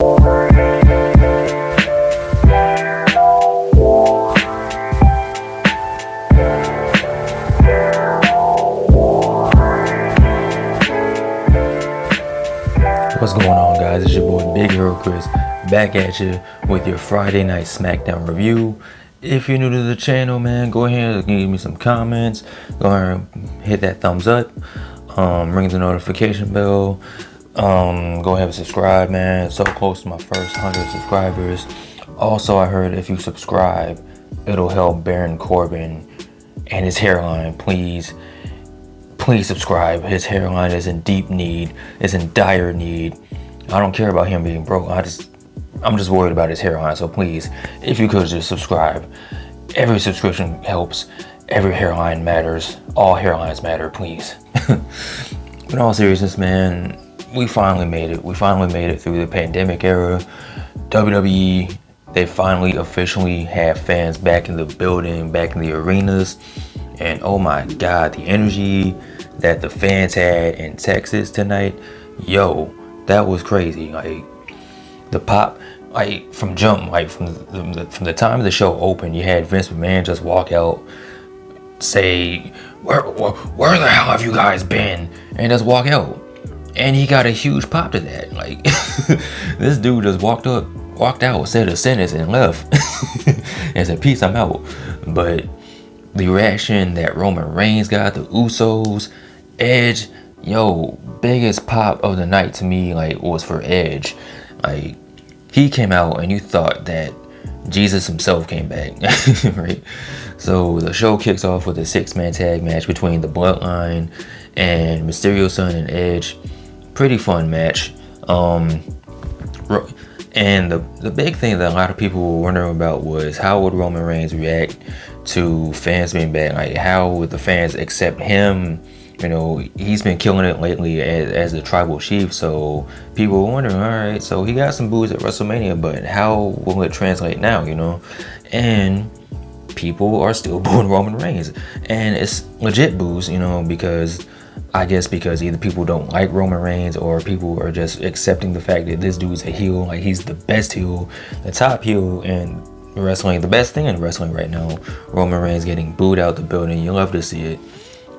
What's going on, guys? It's your boy Big Hero Chris back at you with your Friday Night Smackdown review. If you're new to the channel, man, go ahead and give me some comments. Go ahead and hit that thumbs up. Ring the notification bell. Go ahead and subscribe, man. So close to my first 100 subscribers. Also, I heard if you subscribe, it'll help Baron Corbin and his hairline. Please subscribe. His hairline is in deep need, is in dire need. I don't care about him being broke. I'm just worried about his hairline. So please, if you could just subscribe. Every subscription helps. Every hairline matters. All hairlines matter, please. But in all seriousness, man, we finally made it. We finally made it through the pandemic era. WWE, they finally officially have fans back in the building, back in the arenas. And oh my God, the energy that the fans had in Texas tonight, yo, that was crazy. Like the pop, like from the time the show opened, you had Vince McMahon just walk out, say, where the hell have you guys been? And just walk out. And he got a huge pop to that. Like this dude just walked out, said a sentence and left. And said, peace, I'm out. But the reaction that Roman Reigns got, the Usos, Edge, yo, biggest pop of the night to me, like, was for Edge. Like, he came out and you thought that Jesus himself came back, right? So the show kicks off with a 6-man tag match between the Bloodline and Mysterio's son and Edge. Pretty fun match. And the big thing that a lot of people were wondering about was how would Roman Reigns react to fans being back? Like, how would the fans accept him? You know, he's been killing it lately as the tribal chief, so people were wondering, all right, so he got some boos at WrestleMania, but how will it translate now, you know? And people are still booing Roman Reigns, and it's legit boos, you know, because either people don't like Roman Reigns or people are just accepting the fact that this dude's a heel, like he's the best heel, the top heel in wrestling, the best thing in wrestling right now. Roman Reigns getting booed out the building, you love to see it.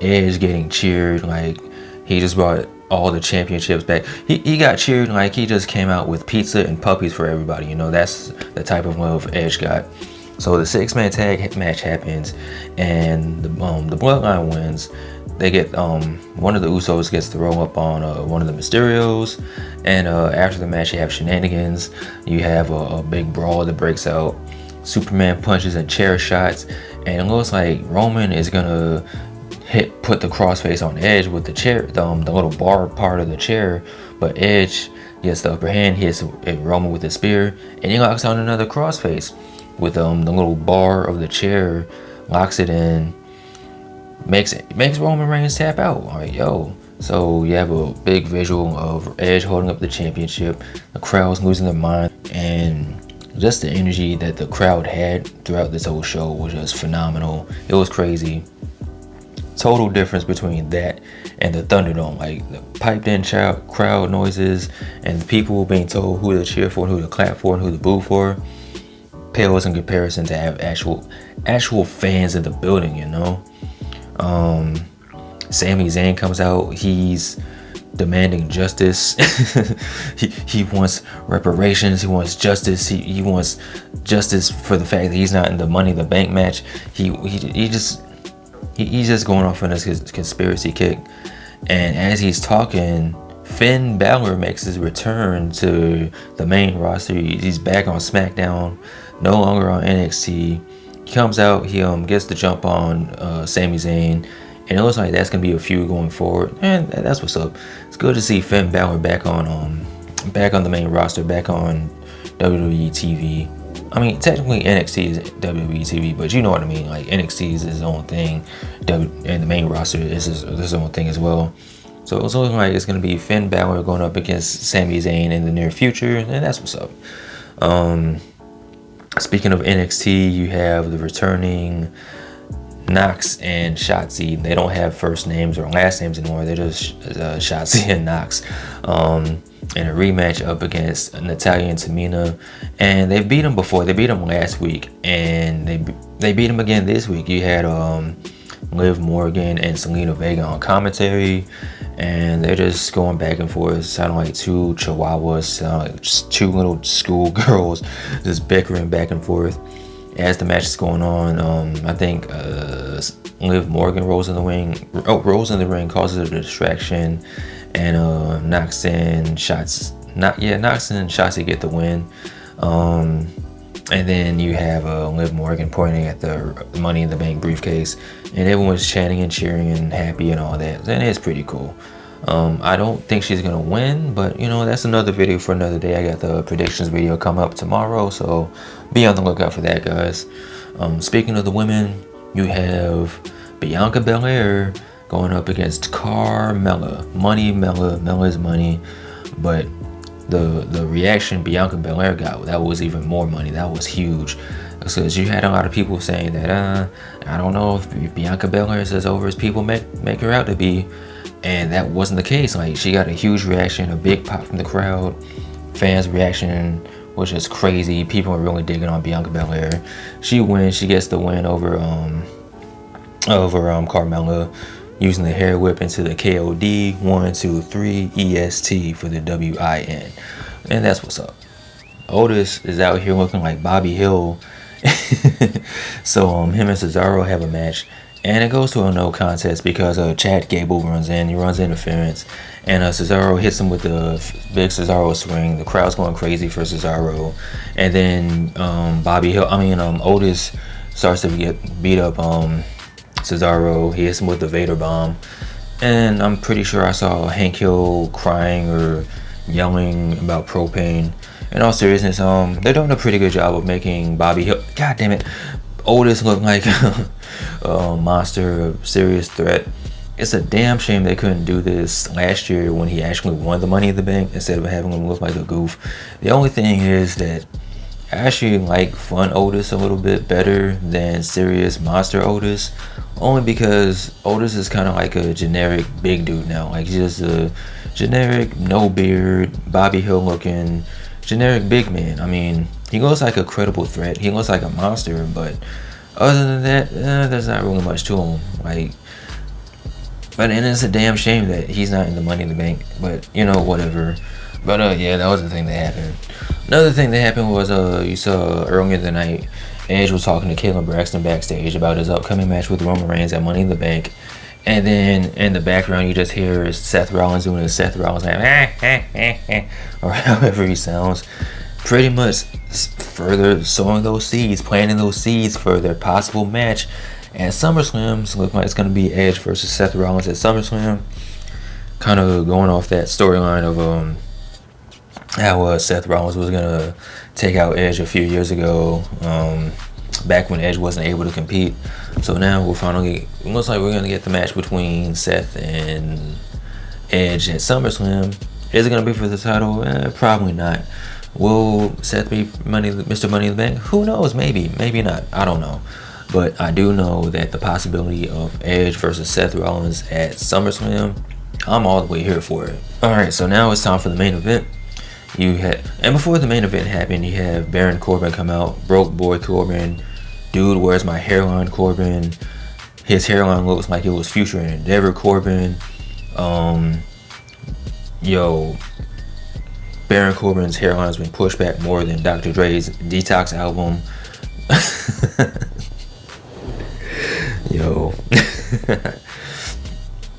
Edge getting cheered, like he just brought all the championships back. He got cheered like he just came out with pizza and puppies for everybody, you know. That's the type of love Edge got. So the 6-man tag match happens and the Bloodline wins. They get one of the Usos gets to roll up on one of the Mysterios, and after the match you have shenanigans. You have a big brawl that breaks out, Superman punches and chair shots, and it looks like Roman is gonna put the crossface on Edge with the chair, the little bar part of the chair, but Edge gets the upper hand, hits Roman with the spear, and he locks on another crossface with the little bar of the chair, locks it in, makes Roman Reigns tap out. All right, yo. So you have a big visual of Edge holding up the championship, the crowd's losing their mind, and just the energy that the crowd had throughout this whole show was just phenomenal. It was crazy. Total difference between that and the Thunderdome, like the piped in crowd noises and the people being told who to cheer for and who to clap for and who to boo for pales in comparison to have actual fans in the building, you know. Sami Zayn comes out, he's demanding justice. he wants reparations, he wants justice, he wants justice for the fact that he's not in the Money in the Bank match. He's just going off on this conspiracy kick. And as he's talking, Finn Balor makes his return to the main roster. He's back on SmackDown, no longer on NXT. He comes out, he gets the jump on Sami Zayn, and it looks like that's gonna be a feud going forward. And that's what's up. It's good to see Finn Balor back on the main roster, back on WWE TV. I mean, technically NXT is WWE TV, but you know what I mean. Like NXT is his own thing, and the main roster is his own thing as well. So it's looking like it's gonna be Finn Balor going up against Sami Zayn in the near future, and that's what's up. Speaking of NXT, you have the returning Knox and Shotzi, they don't have first names or last names anymore. They're just Shotzi and Knox. In a rematch up against Natalya and Tamina, and they've beat them before. They beat them last week, and they beat them again this week. You had Liv Morgan and Selena Vega on commentary, and they're just going back and forth, sounding like two chihuahuas, sounding like just two little schoolgirls just bickering back and forth. As the match is going on, I think Liv Morgan rolls in the ring, causes a distraction, and Knox and Shotzi get the win. And then you have Liv Morgan pointing at the Money in the Bank briefcase, and everyone's chanting and cheering and happy and all that. And it's pretty cool. I don't think she's gonna win, but that's another video for another day. I got the predictions video come up tomorrow, so be on the lookout for that, guys. Speaking of the women, you have Bianca Belair going up against Carmella. Mella's money, but the reaction Bianca Belair got, that was even more money. That was huge, because you had a lot of people saying that I don't know if Bianca Belair is as over as people make her out to be, and that wasn't the case. Like, she got a huge reaction, a big pop from the crowd. Fans' reaction was just crazy. People are really digging on Bianca Belair. She wins. She gets the win over Carmella, using the hair whip into the KOD 1, 2, 3 EST for the WIN. And that's what's up. Otis is out here looking like Bobby Hill. So him and Cesaro have a match, and it goes to a no contest because Chad Gable runs in. He runs interference, and Cesaro hits him with the big Cesaro swing. The crowd's going crazy for Cesaro, and then Otis starts to get beat up. Cesaro, he hits him with the Vader bomb, and I'm pretty sure I saw Hank Hill crying or yelling about propane. In all seriousness, they're doing a pretty good job of making Bobby Hill, god damn it, Otis look like a monster, a serious threat. It's a damn shame they couldn't do this last year when he actually won the Money in the Bank, instead of having him look like a goof. The only thing is that I actually like Fun Otis a little bit better than Serious Monster Otis, only because Otis is kind of like a generic big dude now. Like, he's just a generic, no beard, Bobby Hill looking, generic big man. I mean, he looks like a credible threat. He looks like a monster, but other than that, there's not really much to him. But it's a damn shame that he's not in the Money in the Bank, but whatever. But yeah, that was the thing that happened. Another thing that happened was you saw earlier in the night, Edge was talking to Kayla Braxton backstage about his upcoming match with Roman Reigns at Money in the Bank. And then in the background, you just hear Seth Rollins doing his Seth Rollins like, or however he sounds. Pretty much further sowing those seeds, planting those seeds for their possible match at SummerSlam. So look like it's going to be Edge versus Seth Rollins at SummerSlam. Kind of going off that storyline of how Seth Rollins was going to take out Edge a few years ago, back when Edge wasn't able to compete. So now looks like we're going to get the match between Seth and Edge at SummerSlam. Is it going to be for the title? Probably not. Will Seth be Mr. Money in the Bank? Who knows? Maybe not. I don't know. But I do know that the possibility of Edge versus Seth Rollins at SummerSlam, I'm all the way here for it. Alright, so now it's time for the main event. And before the main event happened, you have Baron Corbin come out. Broke boy Corbin. Dude, where's my hairline Corbin? His hairline looks like it was Future and Endeavor Corbin. Baron Corbin's hairline's been pushed back more than Dr. Dre's Detox album.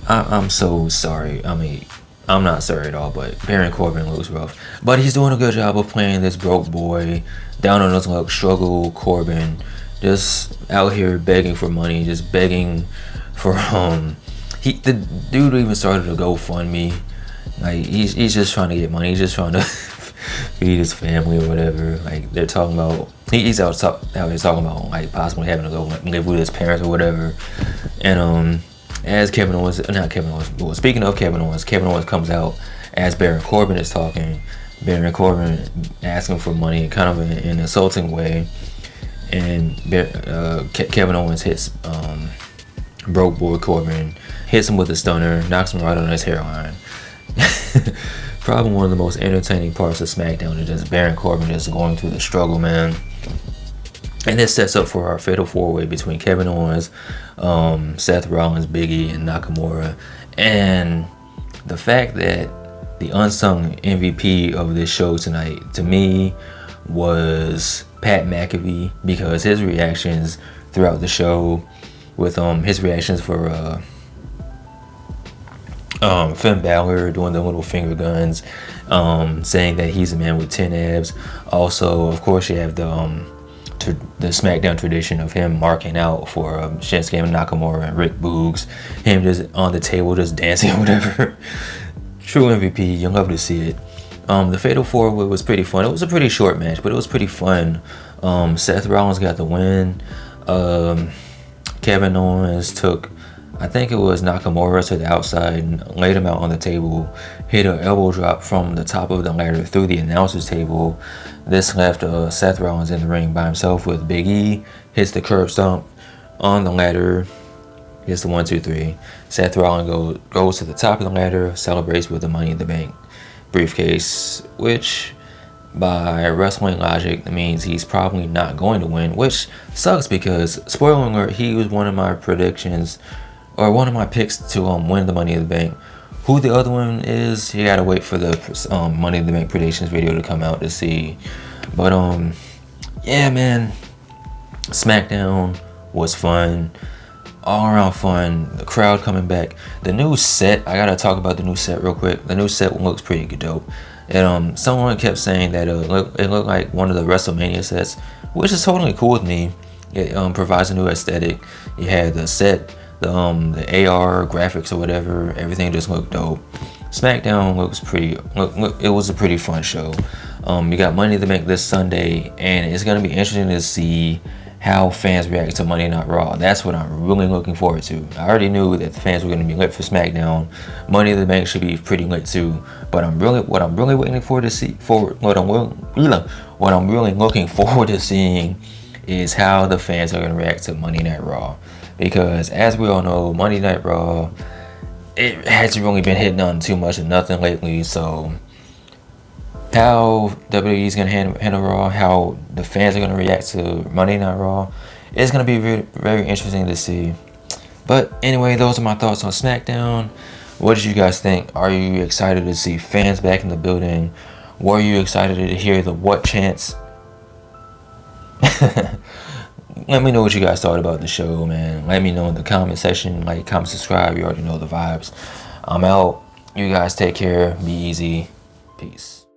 I'm so sorry. I mean, I'm not sorry at all, but Baron Corbin looks rough. But he's doing a good job of playing this broke boy, down on his luck, struggle Corbin, just out here begging for money, just begging for the dude even started a GoFundMe. Like, he's just trying to get money. He's just trying to feed his family or whatever. Like, they're talking about, he's out here talking about like possibly having to go live with his parents or whatever. And as speaking of Kevin Owens comes out as Baron Corbin is talking. Baron Corbin asking for money kind of in an insulting way. and Kevin Owens hits broke boy Corbin, hits him with a stunner, knocks him right on his hairline. Probably one of the most entertaining parts of SmackDown is just Baron Corbin just going through the struggle, man. And this sets up for our fatal four-way between Kevin Owens, Seth Rollins, Big E, and Nakamura. And the fact that the unsung MVP of this show tonight, to me, was Pat McAfee, because his reactions throughout the show, with his reactions for Finn Balor doing the little finger guns, saying that he's a man with 10 abs. Also, of course, you have the SmackDown tradition of him marking out for Shinsuke Nakamura and Rick Boogs, him just on the table just dancing or whatever. True MVP, you'll love to see it. The Fatal 4-Way was pretty fun. It was a pretty short match, but it was pretty fun. Seth Rollins got the win. Kevin Owens took, I think it was Nakamura, to the outside and laid him out on the table, hit an elbow drop from the top of the ladder through the announcer's table. This left Seth Rollins in the ring by himself with Big E, hits the curb stomp on the ladder, hits the 1, 2, 3. Seth Rollins goes to the top of the ladder, celebrates with the Money in the Bank briefcase, which by wrestling logic means he's probably not going to win, which sucks because, spoiler alert, he was one of my predictions, or one of my picks to win the Money in the Bank. Who the other one is, you gotta wait for the Money in the Bank predictions video to come out to see. But yeah, man, SmackDown was fun, all around fun. The crowd coming back. The new set, I gotta talk about the new set real quick. The new set looks pretty dope. And someone kept saying that it looked like one of the WrestleMania sets, which is totally cool with me. It provides a new aesthetic. You had the set, the AR graphics or whatever. Everything just looked dope. SmackDown looks pretty. It was a pretty fun show. You got Money in the Bank this Sunday, and it's gonna be interesting to see how fans react to Monday Night Raw. That's what I'm really looking forward to. I already knew that the fans were going to be lit for SmackDown. Money in the Bank should be pretty lit too. But what I'm really looking forward to seeing is how the fans are going to react to Monday Night Raw. Because as we all know, Monday Night Raw, it hasn't really been hitting on too much of nothing lately. So how WWE is going to handle Raw, how the fans are going to react to Monday Night Raw, it's going to be very, very interesting to see. But anyway, those are my thoughts on SmackDown. What did you guys think? Are you excited to see fans back in the building? Were you excited to hear the what chants? Let me know what you guys thought about the show, man. Let me know in the comment section. Like, comment, subscribe. You already know the vibes. I'm out. You guys take care. Be easy. Peace.